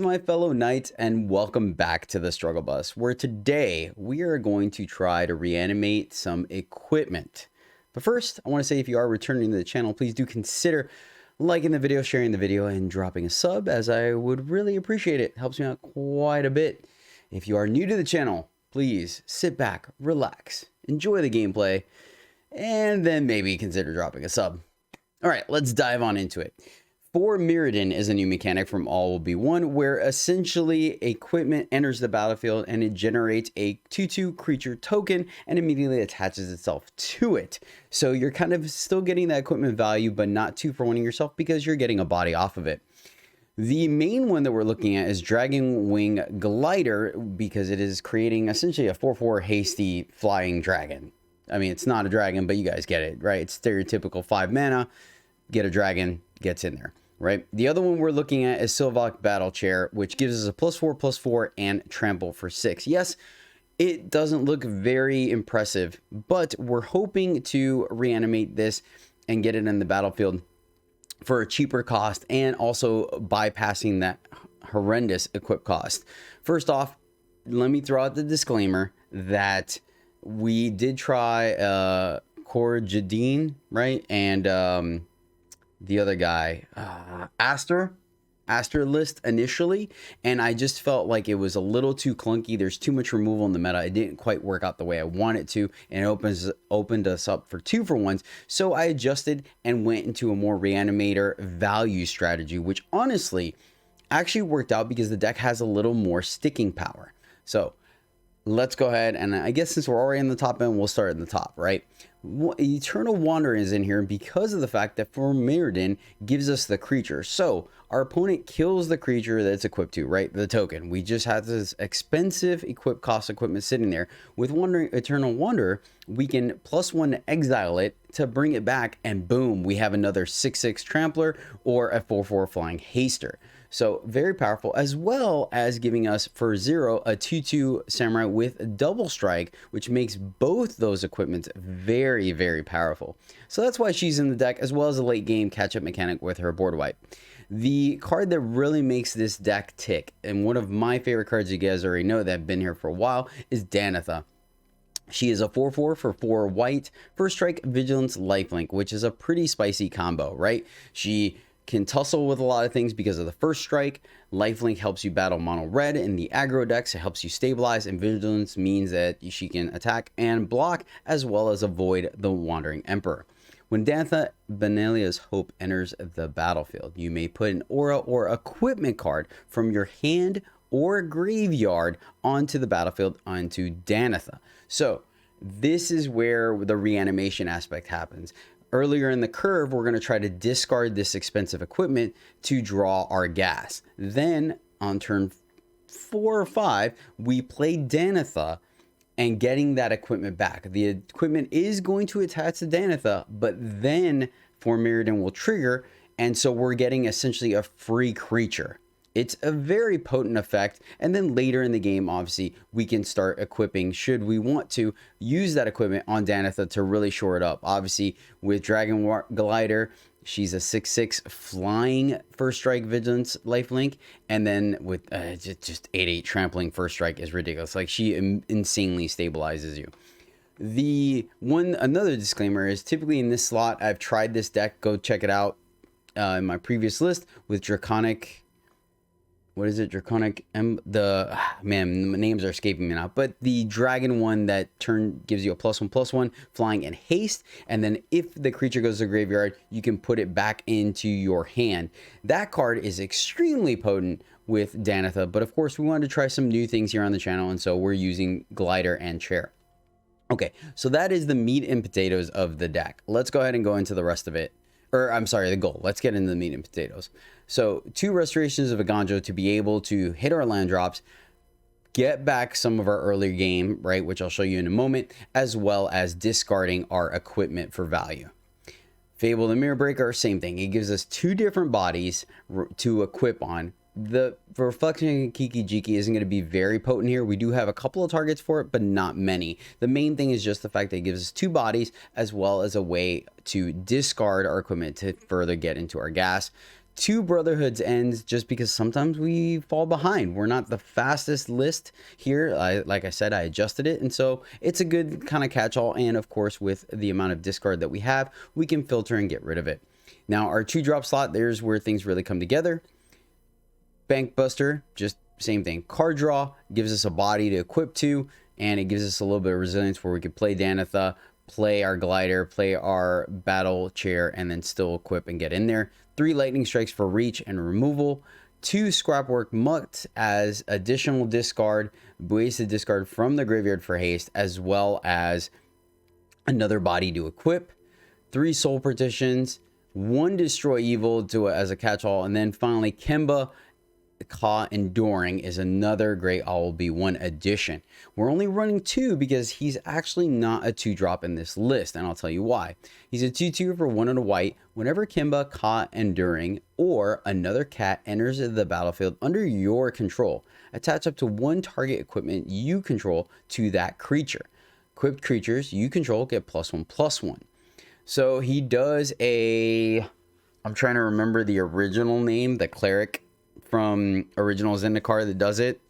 my fellow knights, and welcome back to the Struggle Bus, where today we are going to try to reanimate some equipment. But first, I want to say if you are returning to the channel, please do consider liking the video, sharing the video, and dropping a sub, as I would really appreciate it. It helps me out quite a bit. If you are new to the channel, please sit back, relax, enjoy the gameplay, and then maybe consider dropping a sub. All right, let's dive on into it. For Mirrodin is a new mechanic from All Will Be One, where essentially equipment enters the battlefield and it generates a 2/2 creature token and immediately attaches itself to it. So you're kind of still getting that equipment value, but not 2-for-1ing yourself because you're getting a body off of it. The main one that we're looking at is Dragon Wing Glider, because it is creating essentially a 4/4 hasty flying dragon. I mean, it's not a dragon, but you guys get it, right? It's stereotypical 5 mana, get a dragon, gets in there. Right. The other one we're looking at is Sylvok Battle Chair, which gives us a +4/+4 and trample for 6. Yes, it doesn't look very impressive, but we're hoping to reanimate this and get it in the battlefield for a cheaper cost and also bypassing that horrendous equip cost. First off, let me throw out the disclaimer that we did try Corjadine, right? And the other guy, Aster list initially, and I just felt like it was a little too clunky. There's too much removal in the meta. It didn't quite work out the way I wanted it to, and it opened us up for 2-for-1s. So I adjusted and went into a more reanimator value strategy, which honestly actually worked out because the deck has a little more sticking power. So let's go ahead, and I guess since we're already in the top end, we'll start in the top, right? Eternal Wanderer is in here because of the fact that for Mirrodin gives us the creature. So our opponent kills the creature that's equipped to, right? The token. We just have this expensive cost equipment sitting there. With Eternal Wanderer, we can +1 to exile it to bring it back, and boom, we have another 6/6 Trampler or a 4/4 Flying Haster. So very powerful, as well as giving us for 0 a 2/2 Samurai with double strike, which makes both those equipments very, very powerful. So that's why she's in the deck, as well as a late game catch-up mechanic with her board wipe. The card that really makes this deck tick, and one of my favorite cards you guys already know that have been here for a while, is Danitha. She is a 4/4 for 4 white, first strike, vigilance, lifelink, which is a pretty spicy combo, right? She can tussle with a lot of things because of the first strike. Lifelink helps you battle mono red in the aggro decks. It helps you stabilize, and vigilance means that she can attack and block, as well as avoid the Wandering Emperor. When Danitha Benalia's Hope enters the battlefield, you may put an aura or equipment card from your hand or graveyard onto the battlefield onto Danitha. So this is where the reanimation aspect happens. Earlier in the curve, we're going to try to discard this expensive equipment to draw our gas. Then on turn 4 or 5, we play Danitha and getting that equipment back. The equipment is going to attach to Danitha, but then for Mirrodin will trigger, and so we're getting essentially a free creature. It's a very potent effect, and then later in the game, obviously, we can start equipping should we want to use that equipment on Danitha to really shore it up. Obviously, with Dragon Glider, she's a 6/6 flying first strike vigilance lifelink, and then with just 8/8 trampling first strike is ridiculous. Like, she insanely stabilizes you. Another disclaimer is typically in this slot, I've tried this deck. Go check it out in my previous list with Draconic. What is it? Draconic man, names are escaping me now. But the dragon one that gives you a +1/+1 flying and haste, and then if the creature goes to the graveyard, you can put it back into your hand. That card is extremely potent with Danitha, but of course we wanted to try some new things here on the channel, and so we're using Glider and Chair. Okay, so that is the meat and potatoes of the deck. Let's go ahead and go into the rest of it. Or I'm sorry, the goal. Let's get into the meat and potatoes. So 2 restorations of Aganjo to be able to hit our land drops, get back some of our earlier game, right, which I'll show you in a moment, as well as discarding our equipment for value. Fable the Mirror Breaker, same thing. It gives us 2 different bodies to equip on. The Reflection Kiki Jiki isn't going to be very potent here. We do have a couple of targets for it, but not many. The main thing is just the fact that it gives us 2 bodies, as well as a way to discard our equipment to further get into our gas. 2 Brotherhood's ends just because sometimes we fall behind. We're not the fastest list here. Like I said, I adjusted it, and so it's a good kind of catch-all. And of course, with the amount of discard that we have, we can filter and get rid of it. Now, our 2-drop slot, there's where things really come together. Bank Buster, just same thing. Card draw gives us a body to equip to, and it gives us a little bit of resilience where we could play Danitha, play our glider, play our battle chair, and then still equip and get in there. 3 lightning strikes for reach and removal. 2 scrapwork mutt as additional discard, ways to discard from the graveyard for haste, as well as another body to equip. 3 soul partitions, 1 destroy evil as a catch-all, and then finally Kemba Ka Enduring is another great All-Be-One addition. We're only running 2 because he's actually not a 2-drop in this list, and I'll tell you why. He's a 2/2 for 1 and a white. Whenever Kemba Ka Enduring or another cat enters the battlefield under your control, attach up to 1 target equipment you control to that creature. Equipped creatures you control get +1/+1. So he does I'm trying to remember the original name, the cleric from original Zendikar that does it,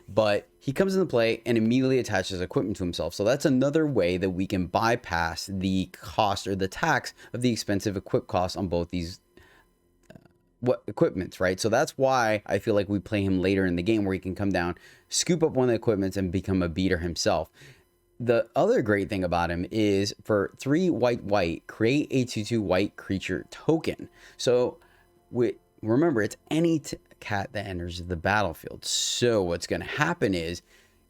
but he comes into play and immediately attaches equipment to himself. So that's another way that we can bypass the cost or the tax of the expensive equip costs on both these equipments, right? So that's why I feel like we play him later in the game where he can come down, scoop up one of the equipments, and become a beater himself. The other great thing about him is for 3 white, create a 2/2 white creature token. So remember, it's any cat that enters the battlefield. So what's going to happen is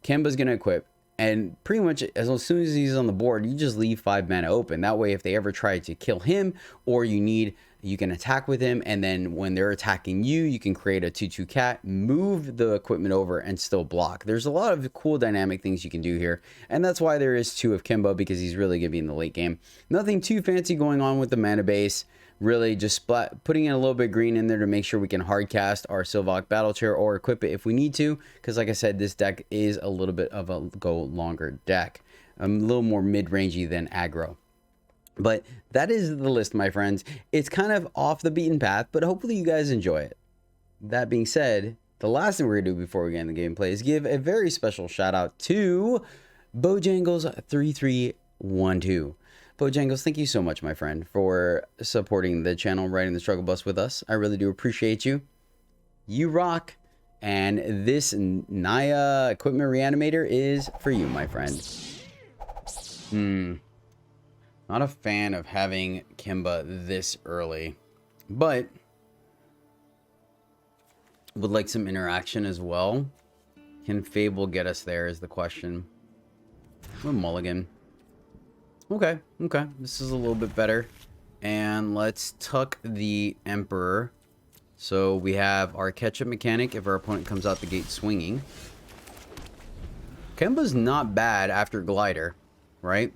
Kemba's going to equip, and pretty much as soon as he's on the board, you just leave 5 mana open. That way, if they ever try to kill him, or you can attack with him, and then when they're attacking you, you can create a 2/2 cat, move the equipment over, and still block. There's a lot of cool dynamic things you can do here, and that's why there is 2 of Kemba, because he's really going to be in the late game. Nothing too fancy going on with the mana base. Really just putting in a little bit of green in there to make sure we can hard cast our Sylvok Battle Chair or equip it if we need to, because like I said, this deck is a little bit of a go longer deck, a little more mid-rangey than aggro. But that is the list, my friends. It's kind of off the beaten path, but hopefully you guys enjoy it. That being said, the last thing we're gonna do before we get in the gameplay is give a very special shout out to Bojangles3312. Bojangles, thank you so much, my friend, for supporting the channel, riding the struggle bus with us. I really do appreciate you. You rock. And this Naya equipment reanimator is for you, my friend. Not a fan of having Kemba this early, but would like some interaction as well. Can Fable get us there is the question. We'll mulligan. Okay, this is a little bit better. And let's tuck the Emperor. So we have our catch-up mechanic if our opponent comes out the gate swinging. Kemba's not bad after Glider, right?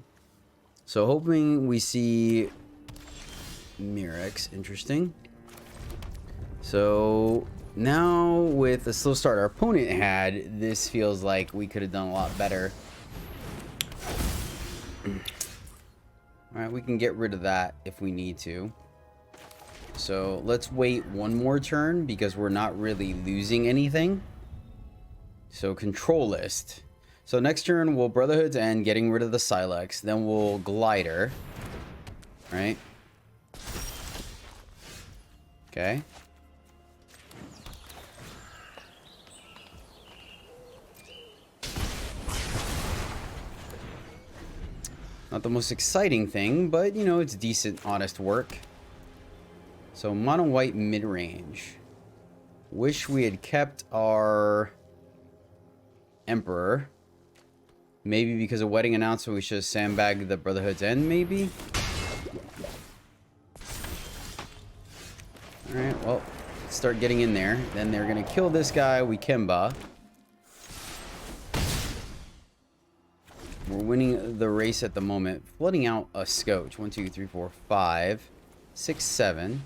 So hoping we see Mirex, interesting. So now with the slow start our opponent had, this feels like we could have done a lot better. Alright, we can get rid of that if we need to. So let's wait one more turn because we're not really losing anything. So control list. So next turn we'll Brotherhood's End, getting rid of the Silex. Then we'll Glider. Right? Okay. Not the most exciting thing, but you know, it's decent, honest work. So mono white mid-range. Wish we had kept our Emperor. Maybe because of wedding announcement, we should have sandbagged the Brotherhood's End, maybe? Alright, well, let's start getting in there. Then they're gonna kill this guy, we Kimba. We're winning the race at the moment. Flooding out a Scotch. 1, 2, 3, 4, 5, 6, 7.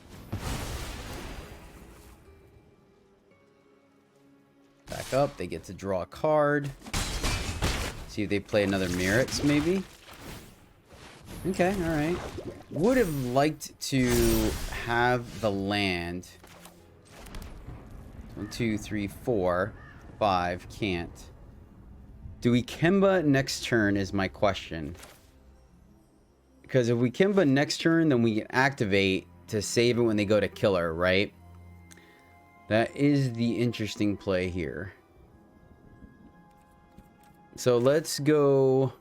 Back up. They get to draw a card. See if they play another Mirrodin, maybe. Okay, alright. Would have liked to have the land 1, 2, 3, 4, 5. Can't. Do we Kimba next turn is my question. Because if we Kimba next turn, then we can activate to save it when they go to killer, right? That is the interesting play here. So let's go...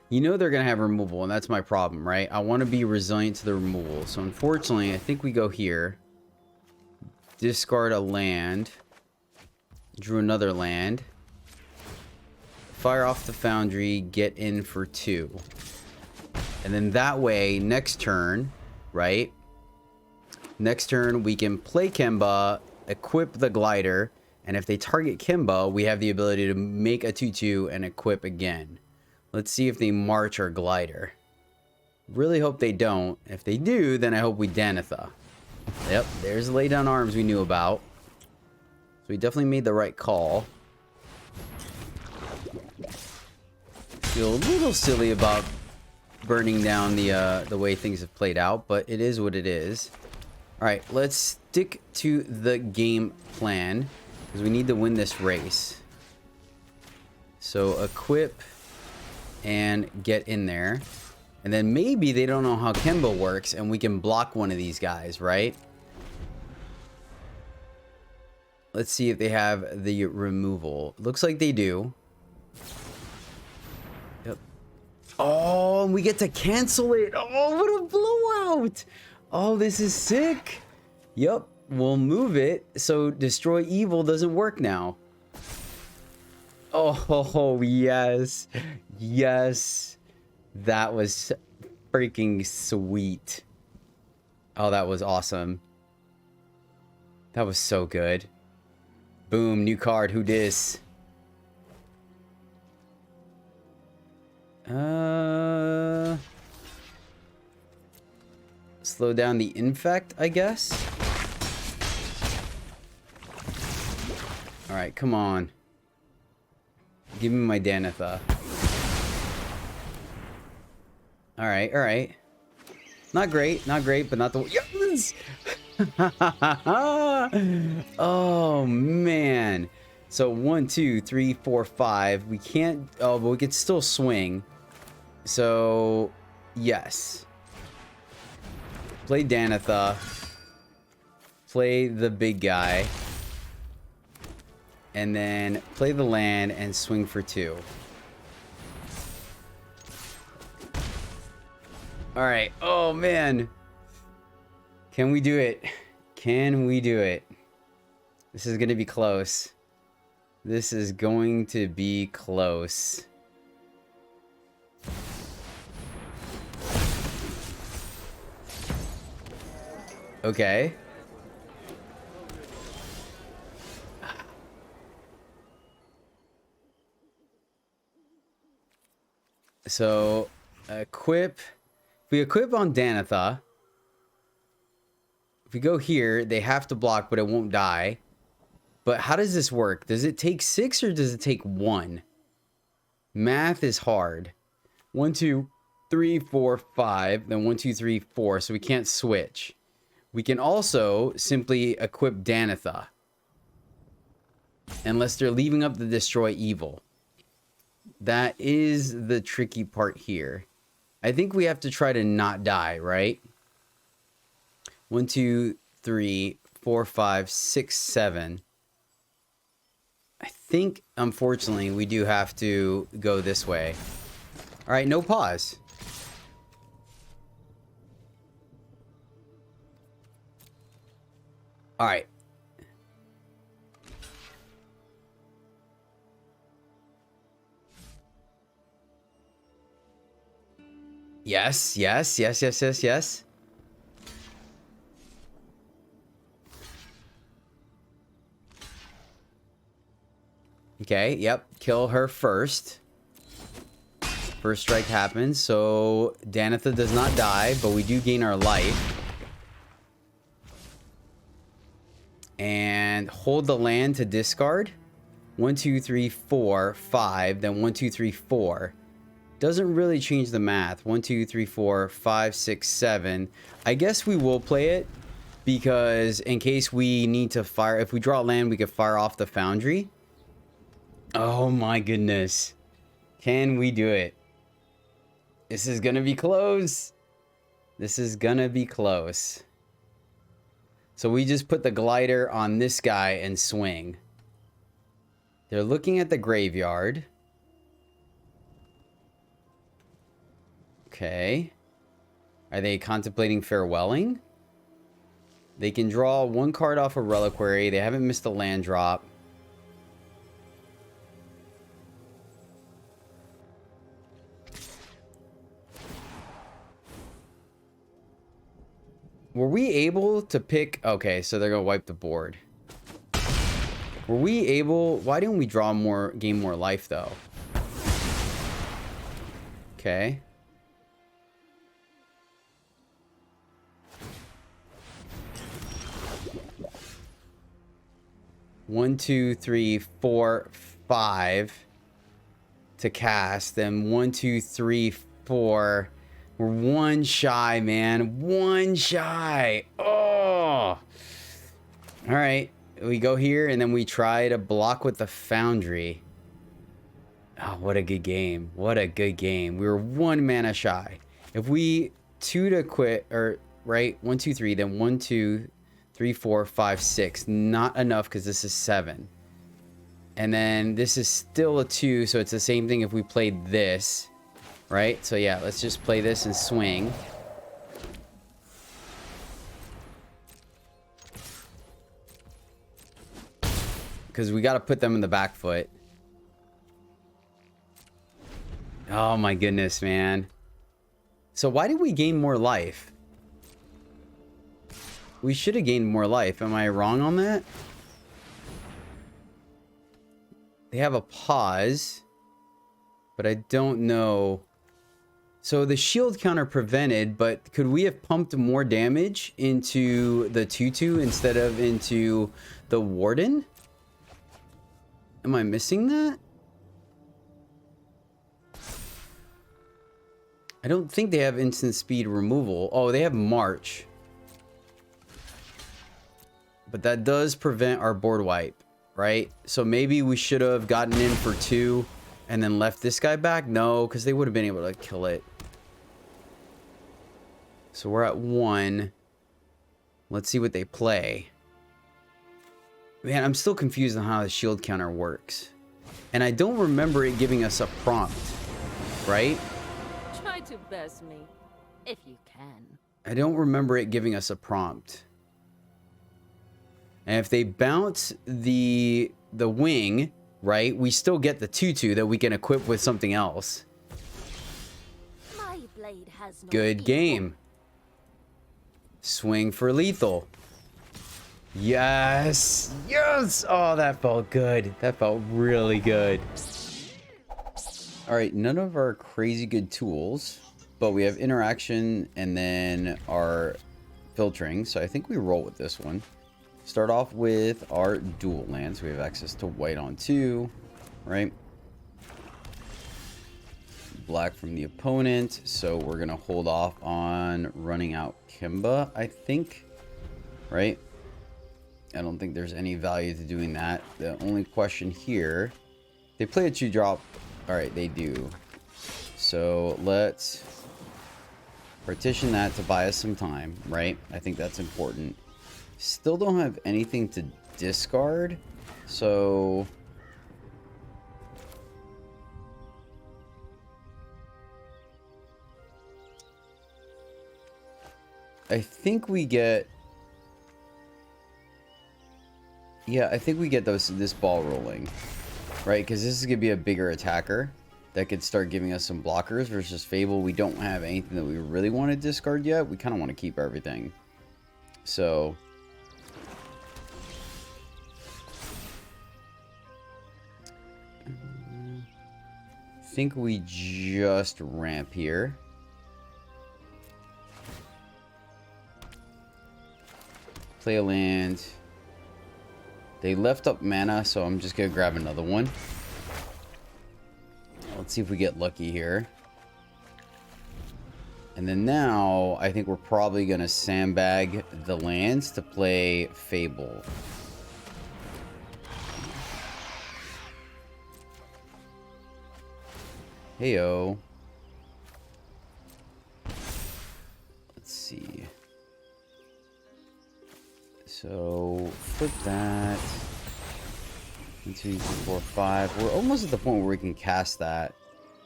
You know they're going to have removal, and that's my problem, right? I want to be resilient to the removal. So unfortunately, I think we go here. Discard a land. Drew another land. Fire off the Foundry, get in for 2. And then that way, next turn, right? Next turn, we can play Kimba, equip the glider, and if they target Kimba, we have the ability to make a 2/2 and equip again. Let's see if they march our glider. Really hope they don't. If they do, then I hope we Danitha. Yep, there's the lay down arms we knew about. So we definitely made the right call. Feel a little silly about burning down the way things have played out, but it is what it is. All right, let's stick to the game plan because we need to win this race. So equip and get in there. And then maybe they don't know how Kimba works and we can block one of these guys, right? Let's see if they have the removal. Looks like they do. Yep. Oh, we get to cancel it. Oh, what a blowout. Oh, this is sick. Yep, we'll move it so destroy evil doesn't work now. Oh, yes. Yes. That was freaking sweet. Oh, that was awesome. That was so good. Boom, new card. Who dis? Slow down the infect, I guess. All right, come on. Give me my Danitha. All right, all right. Not great, but not the... Yes! Oh, man. So 1, 2, 3, 4, 5. We can't... Oh, but we could still swing. So, yes. Play Danitha. Play the big guy. And then play the land and swing for 2. All right. Oh, man. Can we do it? Can we do it? This is going to be close. This is going to be close. Okay. So, equip. If we equip on Danitha, if we go here, they have to block, but it won't die. But how does this work? Does it take 6 or does it take 1? Math is hard. 1, 2, 3, 4, 5. Then 1, 2, 3, 4. So we can't switch. We can also simply equip Danitha. Unless they're leaving up the destroy evil. That is the tricky part here. I think we have to try to not die, right? 1, 2, 3, 4, 5, 6, 7. I think, unfortunately, we do have to go this way. All right, no pause. All right. Yes, yes, yes, yes, yes, yes. Okay, yep. Kill her first. First strike happens, so Danitha does not die, but we do gain our life. And hold the land to discard. 1, 2, 3, 4, 5, then 1, 2, 3, 4. Doesn't really change the math. 1, 2, 3, 4, 5, 6, 7. I guess we will play it because in case we need to fire, if we draw land, we could fire off the Foundry. Oh my goodness. Can we do it? This is gonna be close. This is gonna be close. So we just put the glider on this guy and swing. They're looking at the graveyard. Okay. Are they contemplating farewelling? They can draw one card off a reliquary. They haven't missed a land drop. Were we able to pick... Okay, so they're going to wipe the board. Were we able... Why didn't we draw more, gain more life, though? Okay. One, two, three, four, five to cast. Then 1, 2, 3, 4... We're one shy, man. One shy. Oh. All right. We go here, and then we try to block with the Foundry. Oh, what a good game. What a good game. We were 1 mana shy. If we 2 to quit, or, right? 1, 2, 3, then 1, 2, 3, 4, 5, 6. Not enough, because this is 7. And then this is still a 2, so it's the same thing if we played this. Right? So yeah, let's just play this and swing. Because we got to put them in the back foot. Oh my goodness, man. So why did we gain more life? We should have gained more life. Am I wrong on that? They have a pause. But I don't know... So the shield counter prevented, but could we have pumped more damage into the 2/2 instead of into the Warden? Am I missing that? I don't think they have instant speed removal. Oh, they have March. But that does prevent our board wipe, right? So maybe we should have gotten in for 2 and then left this guy back? No, because they would have been able to kill it. So we're at 1. Let's see what they play. Man, I'm still confused on how the shield counter works. And I don't remember it giving us a prompt, right? Try to best me, if you can. I don't remember it giving us a prompt. And if they bounce the wing, right, we still get the 2/2 that we can equip with something else. My blade has no Good game. Swing for lethal. Yes! Yes! Oh, that felt good. That felt really good. Alright, none of our crazy good tools, but we have interaction and then our filtering, so I think we roll with this one. Start off with our dual lands. We have access to white on 2, right? Black from the opponent, so we're gonna hold off on running out Kimba, I think, right? I don't think there's any value to doing that. The only question here, they play a 2-drop. All right, they do. So let's partition that to buy us some time, right? I think that's important. Still don't have anything to discard, so I think we get... Yeah, I think we get this ball rolling, right? Because this is going to be a bigger attacker that could start giving us some blockers versus Fable. We don't have anything that we really want to discard yet. We kind of want to keep everything. So... I think we just ramp here. Play a land. They left up mana, so I'm just gonna grab another one. Let's see if we get lucky here. And then now, I think we're probably going to sandbag the lands to play Fable. Heyo. Let's see. So, flip that. 1, 2, 3, 4, 5. We're almost at the point where we can cast that.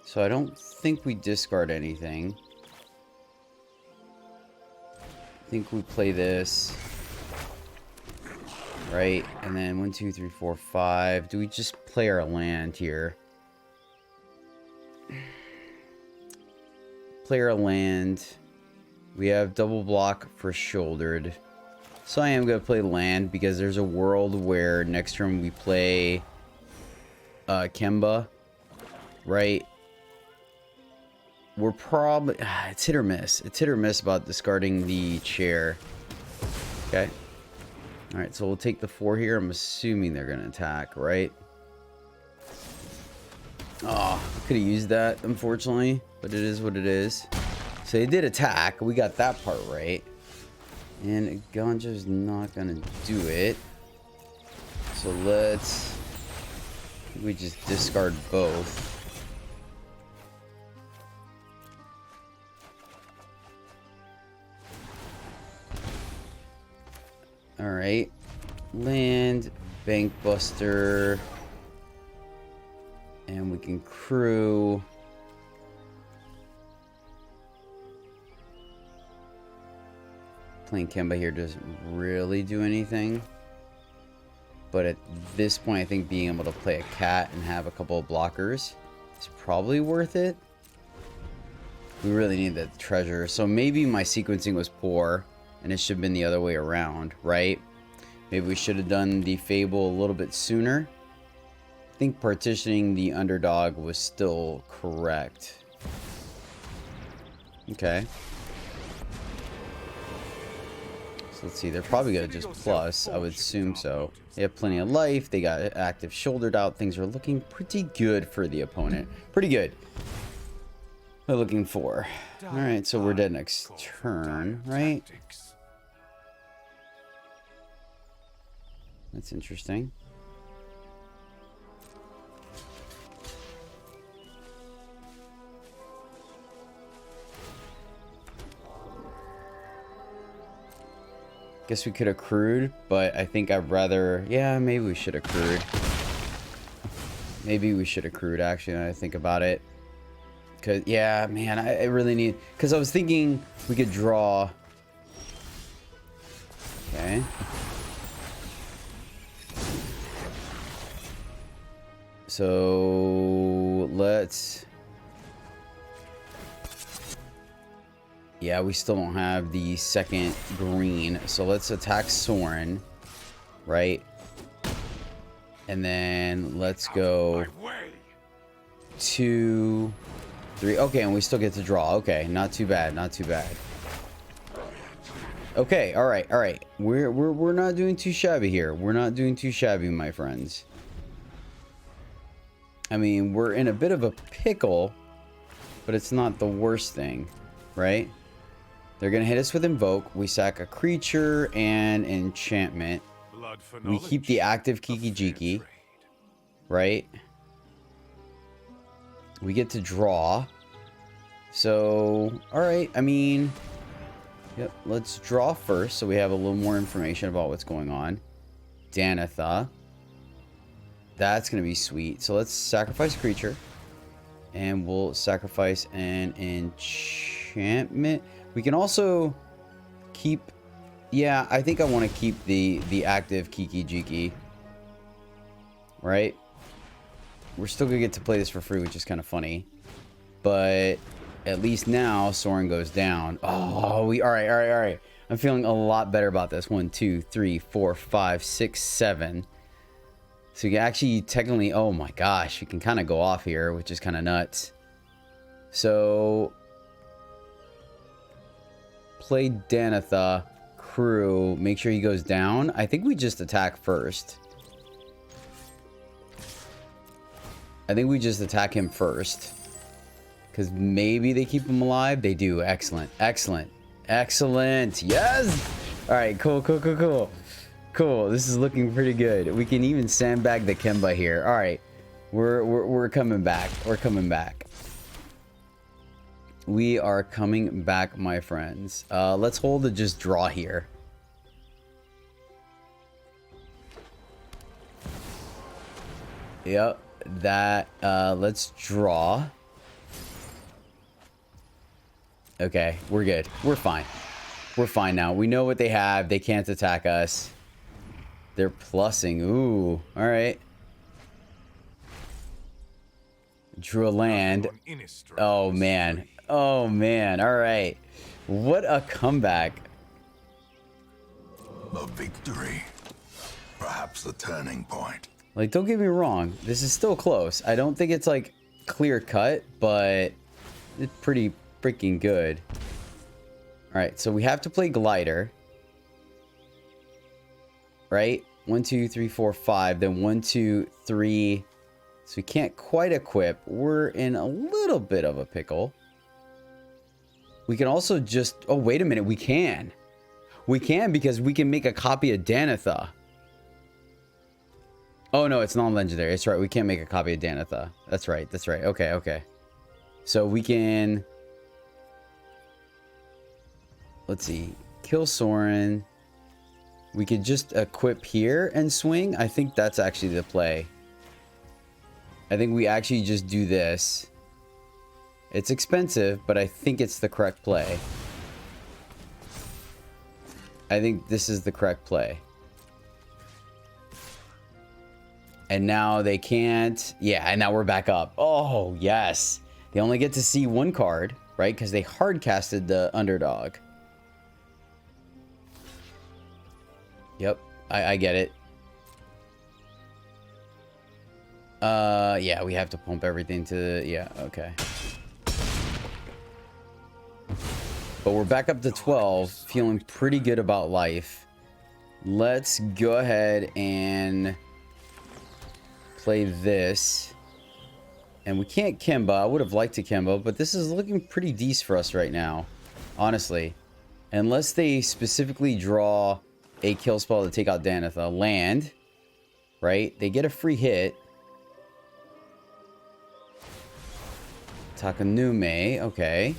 So I don't think we discard anything. I think we play this. Right? And then 1, 2, 3, 4, 5. Do we just play our land here? Play our land. We have double block for shouldered. So I am going to play land because there's a world where next turn we play Kemba. Right? We're probably... it's hit or miss. It's hit or miss about discarding the chair. Okay. Alright, so we'll take the 4 here. I'm assuming they're going to attack, right? Oh, could have used that, unfortunately. But it is what it is. So they did attack. We got that part right. And Ganja's not going to do it. So let's... we just discard both. Alright. Land, Bank Buster. And we can crew. Playing Kemba here doesn't really do anything. But at this point, I think being able to play a cat and have a couple of blockers is probably worth it. We really need that treasure. So maybe my sequencing was poor. And it should have been the other way around, right? Maybe we should have done the Fable a little bit sooner. I think partitioning the underdog was still correct. Okay. So let's see. They're probably going to just plus. I would assume so. They have plenty of life. They got active shouldered out. Things are looking pretty good for the opponent. Pretty good. What looking for. Alright, so we're dead next turn, right? That's interesting. Guess we could have crewed, but I think I'd rather... yeah, maybe we should have crewed. Maybe we should have crewed, actually, when I think about it. Because, yeah, man, I really need... because I was thinking we could draw... okay. So let's... yeah, we still don't have the second green. So let's attack Soren, right? And then let's go 2, 3. Okay, and we still get to draw. Okay, not too bad, not too bad. Okay, all right, all right. We're not doing too shabby here. We're not doing too shabby, my friends. I mean, we're in a bit of a pickle, but it's not the worst thing, right? They're going to hit us with Invoke. We sack a creature and enchantment. We keep the active Kiki-Jiki, right? We get to draw. So, alright, I mean... yep, let's draw first so we have a little more information about what's going on. Danitha. That's going to be sweet. So let's sacrifice a creature. And we'll sacrifice an enchantment. We can also keep... yeah, I think I want to keep the active Kiki-Jiki. Right? We're still going to get to play this for free, which is kind of funny. But at least now Soren goes down. Oh, we... alright, alright, alright. I'm feeling a lot better about this. 1, 2, 3, 4, 5, 6, 7. So you can actually technically... oh my gosh, you can kind of go off here, which is kind of nuts. So... play Danitha, crew, make sure he goes down. I think we just attack first. I think we just attack him first. Because maybe they keep them alive. They do. Excellent. Excellent. Excellent. Yes. All right. Cool. Cool. Cool. Cool. Cool. This is looking pretty good. We can even sandbag the Kemba here. All right. We're coming back. We're coming back. We are coming back, my friends. Let's hold the just draw here. Yep. That. Let's draw. Okay, we're good. We're fine. We're fine now. We know what they have. They can't attack us. They're plussing. Ooh, all right. Drew a land. Oh, man. Oh, man. All right. What a comeback. A victory. Perhaps the turning point. Like, don't get me wrong. This is still close. I don't think it's, like, clear cut, but it's pretty freaking good. All right, so we have to play glider, right? 1 2 3 4 5, then 1 2 3. So we can't quite equip. We're in a little bit of a pickle. We can also just, oh wait a minute, we can because we can make a copy of Danitha. Oh no, it's non-legendary. That's right, we can't make a copy of Danitha. That's right. Okay, okay. So we can, let's see, kill Soren. We could just equip here and swing. I think that's actually the play. I think we actually just do this. It's expensive, but I think it's the correct play. I think this is the correct play. And now they can't. Yeah, and now we're back up. Oh, yes. They only get to see one card, right? Because they hard casted the underdog. Yep, I get it. Yeah, we have to pump everything to the, yeah, okay. But we're back up to 12, feeling pretty good about life. Let's go ahead and play this. And we can't Kemba. I would have liked to Kemba, but this is looking pretty decent for us right now, honestly. Unless they specifically draw a kill spell to take out Danitha. Land, right? They get a free hit. Takanume, okay.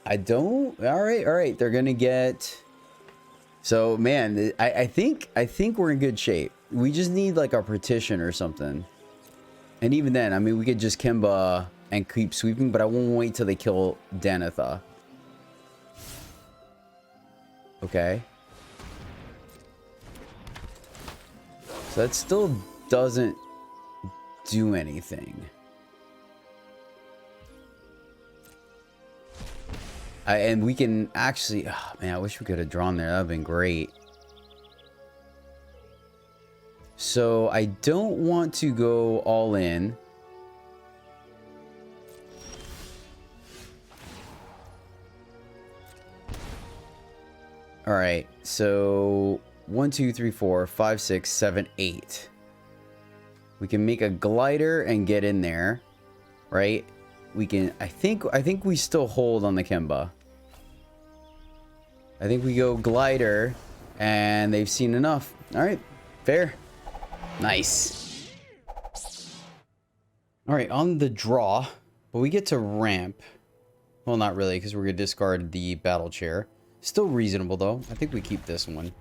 I don't. All right. They're gonna get. So man, I think we're in good shape. We just need like our partition or something. And even then, I mean, we could just Kemba and keep sweeping, but I won't wait till they kill Danitha. Okay. So that still doesn't do anything. And we can actually, oh man, I wish we could have drawn there. That would have been great. So I don't want to go all in. All right, so 1 2 3 4 5 6 7 8. We can make a glider and get in there, right? We can, I think we still hold on the Kemba. I think we go glider and they've seen enough. All right, fair. Nice. All right, on the draw, but we get to ramp. Well, not really, because we're going to discard the battle chair. Still reasonable, though. I think we keep this one.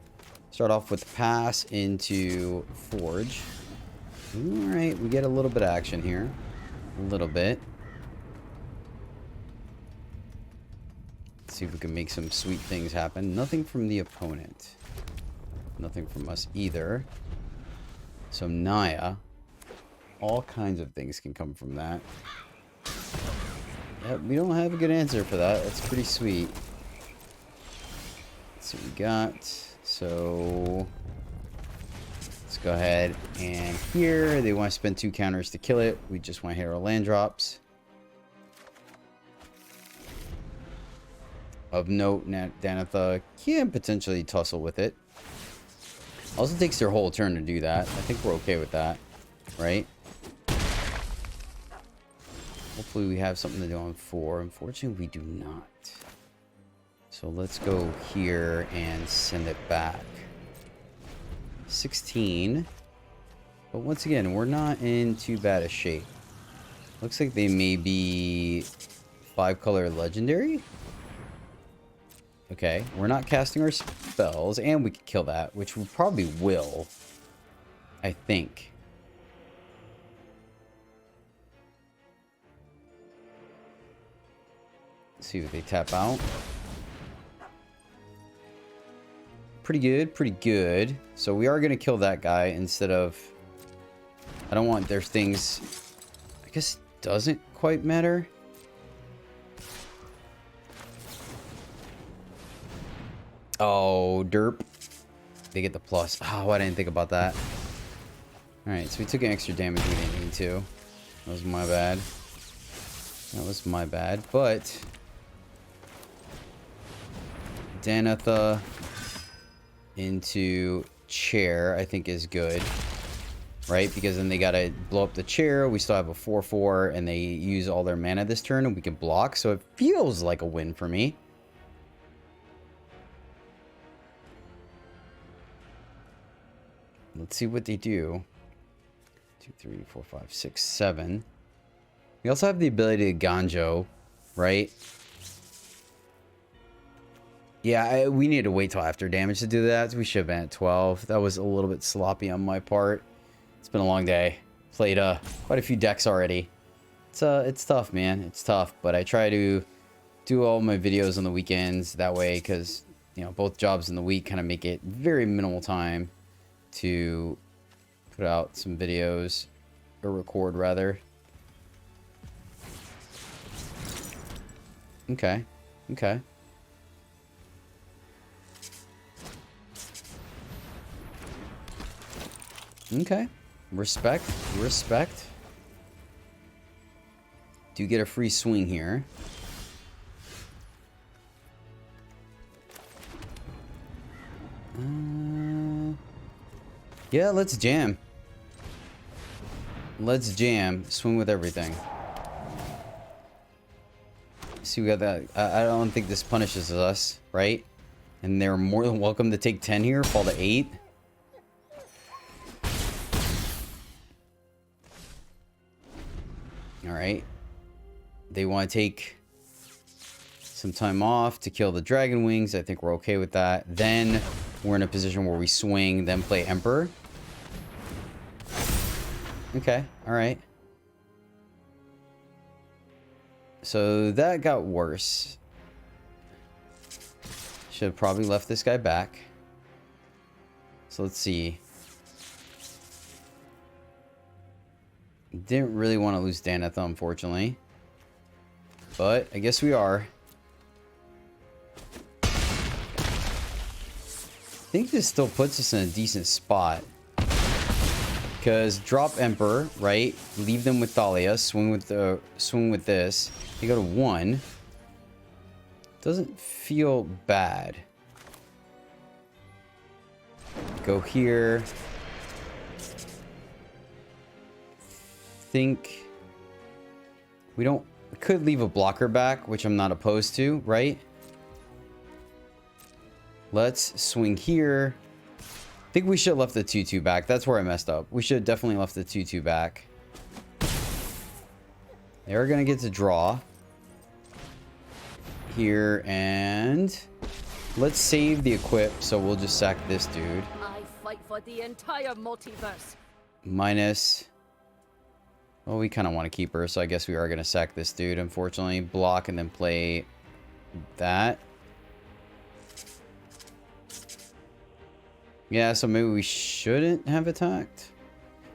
Start off with pass into forge. All right, we get a little bit of action here. A little bit. Let's see if we can make some sweet things happen. Nothing from the opponent. Nothing from us either. So Naya. All kinds of things can come from that. Yep, we don't have a good answer for that. That's pretty sweet. Let's see what we got. So let's go ahead and here they want to spend 2 counters to kill it. We just want to hit our land drops. Of note, Danitha can potentially tussle with it. Also takes their whole turn to do that. I think we're okay with that, right? Hopefully we have something to do on 4. Unfortunately, we do not. So let's go here and send it back. 16. But once again, we're not in too bad a shape. Looks like they may be 5-color legendary. Okay, we're not casting our spells, and we could kill that, which we probably will, I think. Let's see what they tap out. Pretty good, pretty good. So we are going to kill that guy instead of... I don't want their things... I guess it doesn't quite matter. Oh, derp. They get the plus. Oh, I didn't think about that. Alright, so we took an extra damage we didn't need to. That was my bad. That was my bad, but... Danitha into chair, I think is good. Right? Because then they gotta blow up the chair. We still have a 4/4, and they use all their mana this turn, and we can block. So it feels like a win for me. Let's see what they do. 2, 3, 4, 5, 6, 7. We also have the ability to Ganjo, right? Yeah, we need to wait till after damage to do that. We should have been at 12. That was a little bit sloppy on my part. It's been a long day. Played quite a few decks already. It's tough, man. It's tough, but I try to do all my videos on the weekends that way, because you know, both jobs in the week kind of make it very minimal time to put out some videos, or record rather. Okay, okay. Okay, respect, respect. Do get a free swing here. Yeah, let's jam. Let's jam. Swing with everything. See, we got that. I don't think this punishes us, right? And they're more than welcome to take 10 here, fall to 8. Alright. They want to take some time off to kill the Dragon Wings. I think we're okay with that. Then we're in a position where we swing, then play Emperor. Okay, alright. So that got worse. Should have probably left this guy back. So let's see. Didn't really want to lose Danitha, unfortunately. But I guess we are. I think this still puts us in a decent spot. Because drop Emperor, right? Leave them with Thalia. Swing with this. You go to 1. Doesn't feel bad. Go here. Think we don't. We could leave a blocker back, which I'm not opposed to, right? Let's swing here. I think we should have left the 2/2 back. That's where I messed up. We should have definitely left the 2/2 back. They're gonna get to draw here, and let's save the equip, so we'll just sack this dude. I fight for the entire multiverse. Minus. Well, we kind of want to keep her, so I guess we are gonna sack this dude. Unfortunately, block and then play that. Yeah, so maybe we shouldn't have attacked.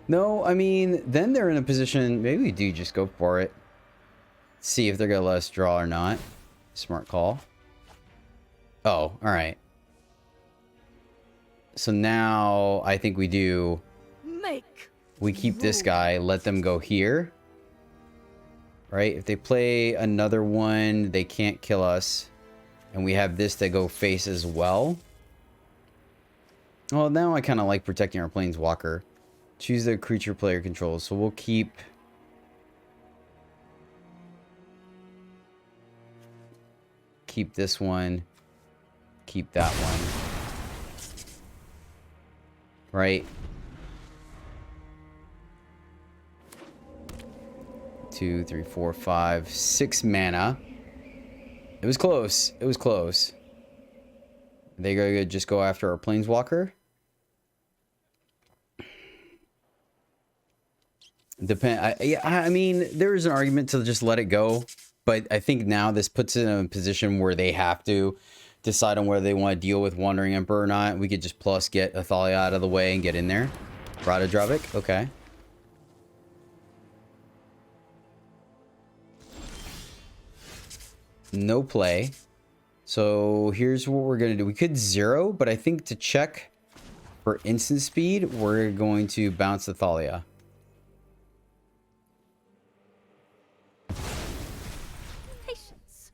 No, I mean, then they're in a position, maybe we do just go for it. See if they're going to let us draw or not. Smart call. Oh, alright. So now, I think we do... We keep this guy, let them go here. Right? If they play another one, they can't kill us. And we have this to go face as well. Well, now I kind of like protecting our Planeswalker. Choose the creature player controls. So we'll keep... keep this one. Keep that one. Right? 2, 3, 4, 5, 6 mana. It was close. It was close. They gonna just go after our planeswalker. I mean, there is an argument to just let it go, but I think now this puts it in a position where they have to decide on whether they want to deal with Wandering Emperor or not. We could just plus get Athalia out of the way and get in there. Rada Dravik, okay. No play. So here's what we're going to do. We could 0, but I think to check for instant speed, we're going to bounce Athalia. Patience.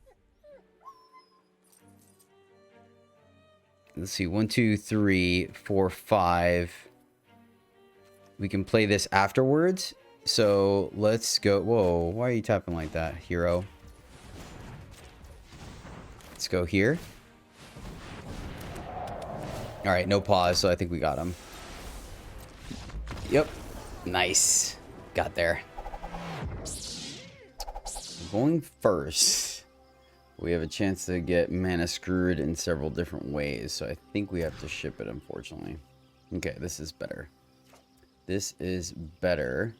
Let's see. 1, 2, 3, 4, 5. We can play this afterwards. So let's go. Whoa, why are you tapping like that, hero? Let's go here. All right, no pause, so I think we got him. Yep. Nice. Got there. Going first. We have a chance to get mana screwed in several different ways, so I think we have to ship it, unfortunately. Okay, this is better. This is better.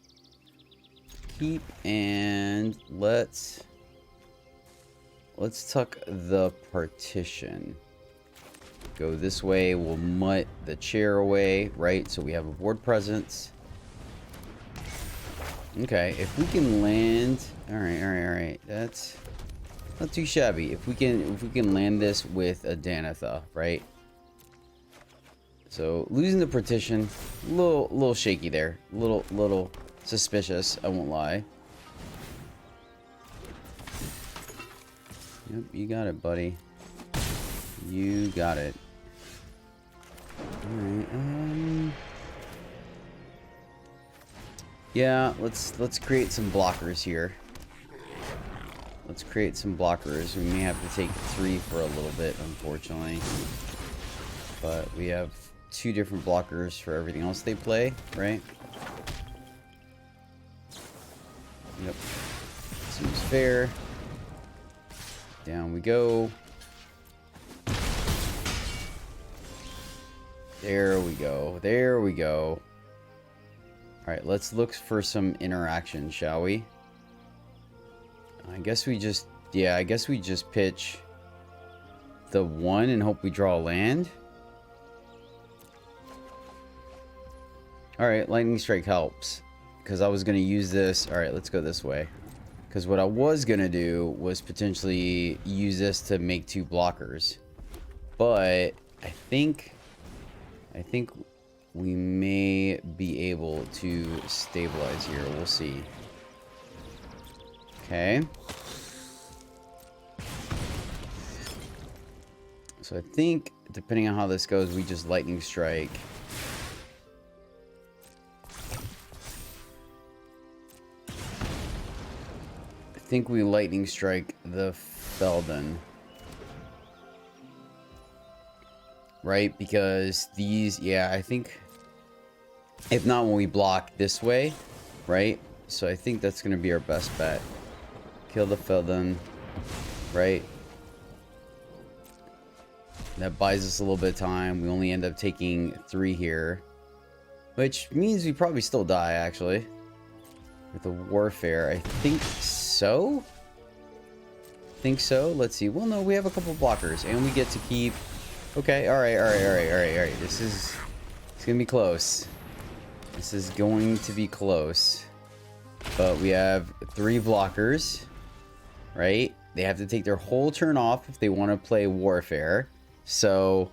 Keep, and let's tuck the partition. Go this way. We'll mutt the chair away, right? So we have a board presence. Okay, if we can land, all right. That's not too shabby. If we can land this with a Danitha, right? So losing the partition, little shaky there, little suspicious. I won't lie. Yep, you got it, buddy. You got it. Alright, yeah, let's create some blockers here. Let's create some blockers. We may have to take 3 for a little bit, unfortunately. But we have 2 different blockers for everything else they play, right? Yep. Seems fair. Down we go. There we go. There we go. Alright, let's look for some interaction, shall we? I guess we just... yeah, I guess we just pitch the 1 and hope we draw a land. Alright, Lightning Strike helps. Because I was going to use this... alright, let's go this way. Because what I was going to do was potentially use this to make 2 blockers. But I think we may be able to stabilize here. We'll see. Okay. So I think, depending on how this goes, we just Lightning Strike. I think we Lightning Strike the Felden. Right? Because these, yeah, I think, if not when we block this way, right? So I think that's going to be our best bet. Kill the Felden, right? That buys us a little bit of time. We only end up taking 3 here. Which means we probably still die, actually. With the Warfare, I think so? Think so? Let's see. Well, no, we have a couple blockers. And we get to keep... okay, alright. This is... it's gonna be close. This is going to be close. But we have 3 blockers. Right? They have to take their whole turn off if they want to play Warfare. So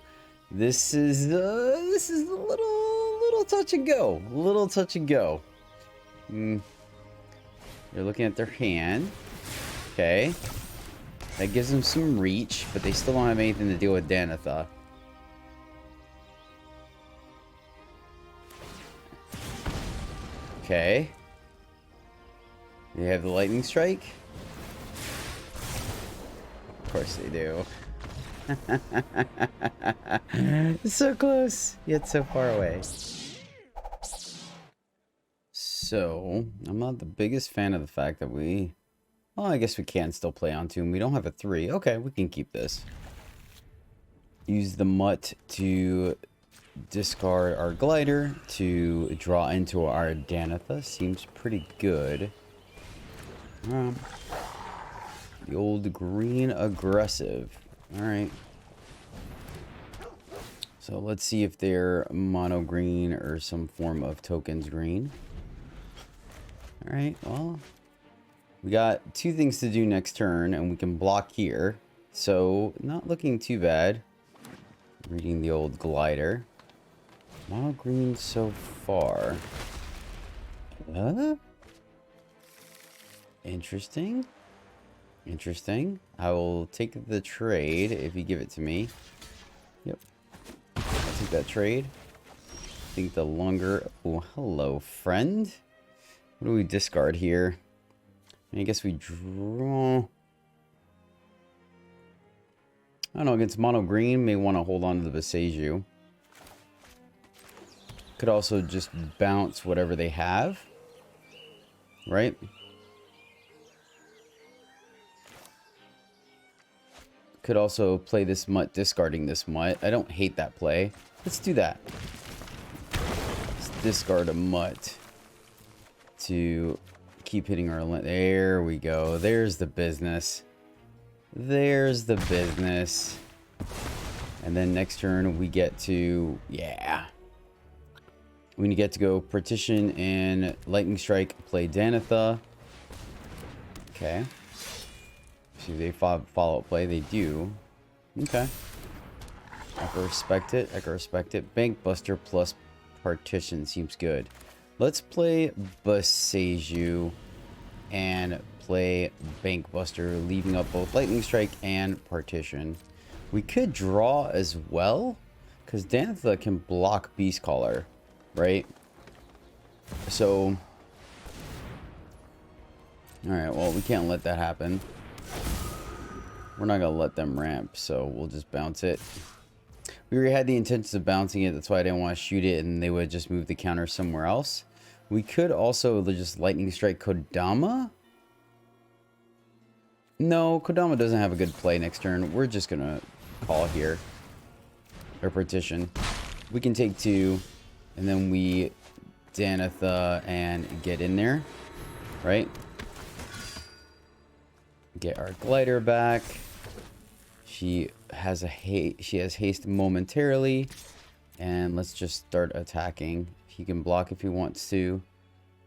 this is a little touch and go. A little touch and go. They're looking at their hand. Okay. That gives them some reach, but they still don't have anything to deal with Danitha. Okay. They have the Lightning Strike. course they do. So close, yet so far away. So, I'm not the biggest fan of the fact that we... Well, I guess we can still play on Tomb. We don't have a 3. Okay, we can keep this. Use the mutt to discard our glider to draw into our Danitha. Seems pretty good. The old green aggressive. Alright. So let's see if they're mono green or some form of tokens green. Alright, well, we got 2 things to do next turn, and we can block here. So, not looking too bad. Reading the old glider. Mono green so far. Interesting. Interesting. I will take the trade if you give it to me. Yep. I'll take that trade. I think the longer... Oh, hello, friend. What do we discard here? I guess we draw... I don't know, against mono green, may want to hold on to the Viseju. Could also just bounce whatever they have. Right? Could also play this mutt, discarding this mutt. I don't hate that play. Let's do that. Let's discard a mutt to keep hitting our... There we go. There's the business. There's the business. And then next turn we get to... Yeah. We get to go Partition and Lightning Strike, play Danitha. Okay. See, they follow-up play. They do. Okay. I can respect it. I can respect it. Bank Buster plus Partition seems good. Let's play Viseju and play Bank Buster, leaving up both Lightning Strike and Partition. We could draw as well, because Danitha can block Beast Caller, right? So, alright, well, we can't let that happen. We're not going to let them ramp, so we'll just bounce it. We already had the intentions of bouncing it, that's why I didn't want to shoot it, and they would just move the counter somewhere else. We could also just Lightning Strike Kodama. No, Kodama doesn't have a good play next turn. We're just going to call here. Or Partition. We can take 2, and then we Danitha and get in there. Right? Get our glider back. She has haste momentarily, and let's just start attacking. He can block if he wants to.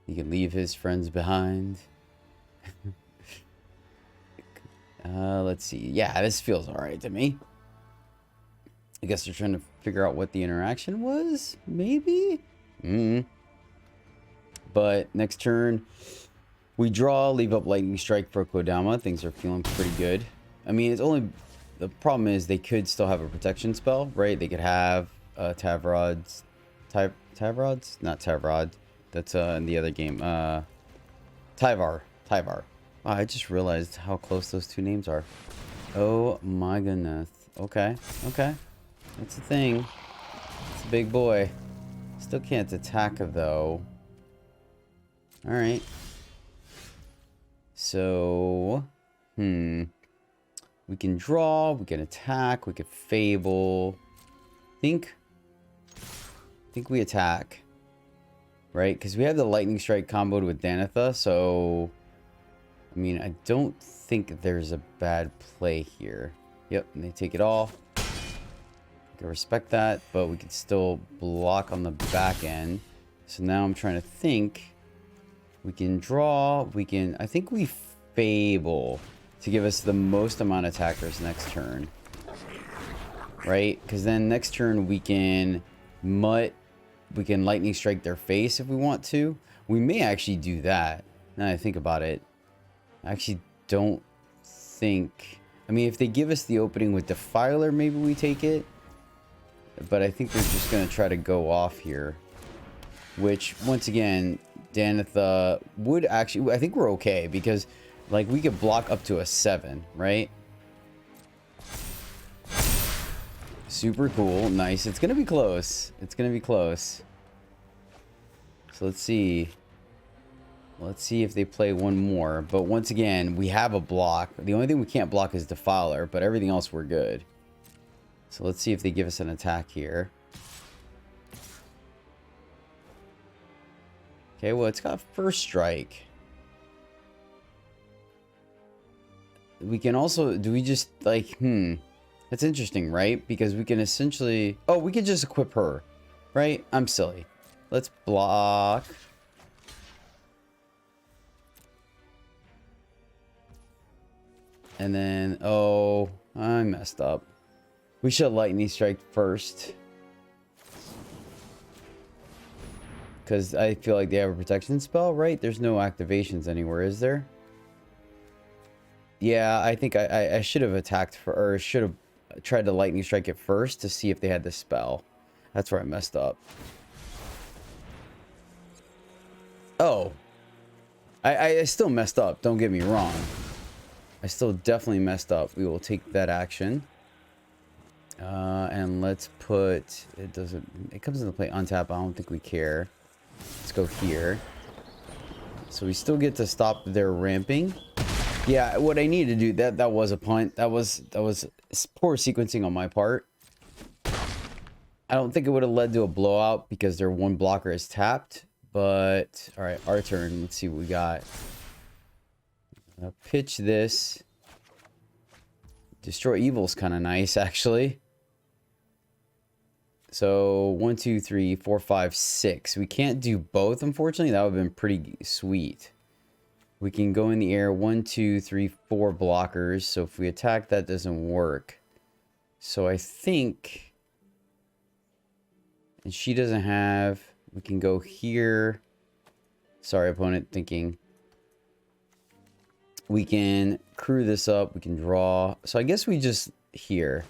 He can leave his friends behind. Let's see. Yeah, this feels alright to me. I guess they're trying to figure out what the interaction was, maybe. But next turn, we draw, leave up Lightning Strike for Kodama. Things are feeling pretty good. I mean, it's only... The problem is they could still have a protection spell, right? They could have Tavrod's... Tavrod's? Not Tavrod. That's in the other game. Tyvar. Wow, I just realized how close those 2 names are. Oh my goodness. Okay. Okay. That's a thing. It's a big boy. Still can't attack, though. Alright. So, we can draw, we can attack, we could Fable. Think we attack, right? Because we have the Lightning Strike comboed with Danitha, so I mean, I don't think there's a bad play here. Yep, and they take it off. I can respect that, but we can still block on the back end. So now I'm trying to think. We can draw, I think we Fable to give us the most amount of attackers next turn. Right? Because then next turn we can mutt, we can Lightning Strike their face if we want to. We may actually do that, now that I think about it. I actually don't think... I mean, if they give us the opening with Defiler, maybe we take it. But I think they're just going to try to go off here. Which, once again, Danitha would actually... I think we're okay, because... Like, we could block up to a 7, right? Super cool. Nice. It's going to be close. It's going to be close. So let's see. Let's see if they play one more. But once again, we have a block. The only thing we can't block is Defiler, but everything else we're good. So let's see if they give us an attack here. Okay, well, it's got first strike. We can also... Do we just, like... That's interesting, right? Because we can essentially... Oh, we can just equip her. Right? I'm silly. Let's block. And then... Oh, I messed up. We should lightning strike first. Because I feel like they have a protection spell, right? There's no activations anywhere, is there? Yeah, I think I should have attacked for, or should have tried to lightning strike it first to see if they had the spell. That's where I messed up. Oh. I still messed up, don't get me wrong. I still definitely messed up. We will take that action. And let's put, it comes into play untap, I don't think we care. Let's go here. So we still get to stop their ramping. Yeah, what I need to do, that was a punt. That was poor sequencing on my part. I don't think it would have led to a blowout because their one blocker is tapped. But, alright, our turn. Let's see what we got. Pitch this. Destroy Evil's kind of nice, actually. So 1, 2, 3, 4, 5, 6. We can't do both, unfortunately. That would have been pretty sweet. We can go in the air. 1, 2, 3, 4 blockers. So if we attack, that doesn't work. So I think... And she doesn't have... We can go here. Sorry, opponent, thinking. We can crew this up. We can draw. So I guess we just here.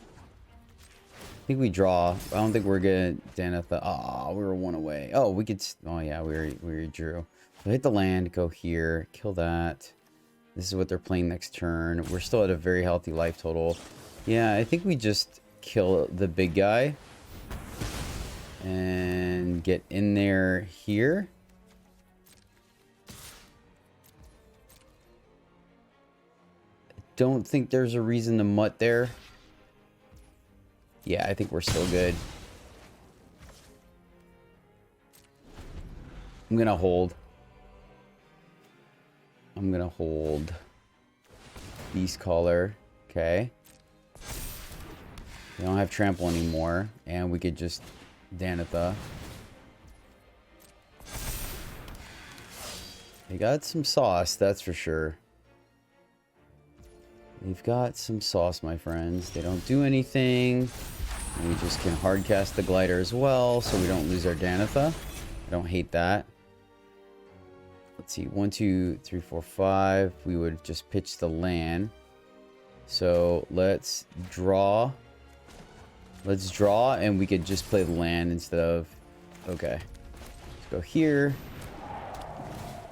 I think we draw. I don't think we're good. Danitha. Ah, we were one away. Oh, we could. Oh yeah, we drew. So hit the land. Go here. Kill that. This is what they're playing next turn. We're still at a very healthy life total. Yeah, I think we just kill the big guy and get in there here. Don't think there's a reason to mutt there. Yeah, I think we're still good. I'm gonna hold. I'm gonna hold. Beast Caller. Okay. We don't have trample anymore. And we could just Danitha. They got some sauce, that's for sure. They've got some sauce, my friends. They don't do anything. And we just can hardcast the glider as well, so we don't lose our Danitha. I don't hate that. Let's see, 1, 2, 3, 4, 5. We would just pitch the land. So let's draw. Let's draw, and we could just play the land instead of... Okay. Let's go here.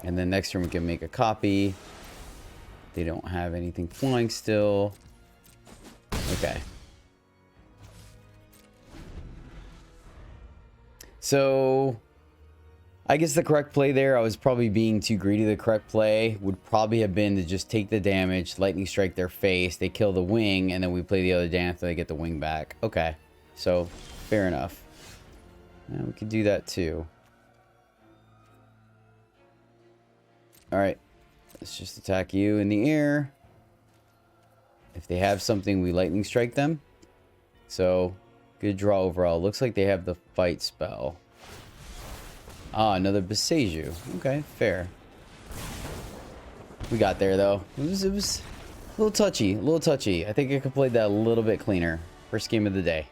And then next turn we can make a copy. They don't have anything flying still. Okay. So, I guess the correct play there, I was probably being too greedy. The correct play would probably have been to just take the damage, lightning strike their face, they kill the wing, and then we play the other Danitha, they get the wing back. Okay. So, fair enough. We could do that too. Alright. Let's just attack you in the air. If they have something, we lightning strike them. So, good draw overall. Looks like they have the fight spell. Ah, another Beseju. Okay, fair. We got there, though. It was a little touchy, a little touchy. I think I could play that a little bit cleaner. First game of the day.